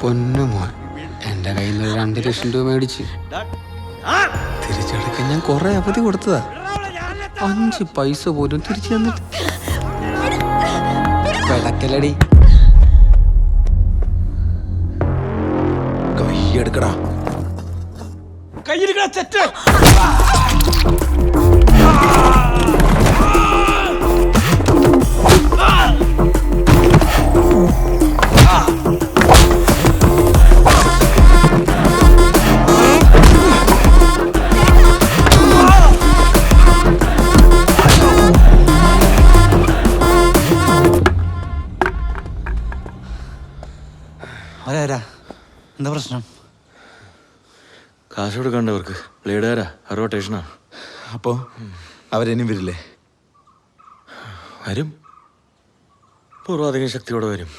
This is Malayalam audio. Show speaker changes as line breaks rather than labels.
പൊന്നുമോൻ എൻ്റെ കയ്യിൽ നിന്ന് 2 ലക്ഷം രൂപ മേടിച്ച് തിരിച്ചടക്കാൻ ഞാൻ കുറെ അവധി കൊടുത്തതാ. 5 പൈസ പോലും തിരിച്ചു തന്നിട്ട് വിളക്കലടി.
കൈയെടുക്കടാ,
കയ്യിലിരിക്കണ തെറ്റ്.
എന്താ പ്രശ്നം?
കാശ് കൊടുക്കണ്ടവർക്ക് ബ്ലേഡുകാരാ, റൊട്ടേഷനാ.
അപ്പോ അവരെന്നും വരില്ലേ?
വരും, പൂർവാധികം ശക്തിയോടെ വരും.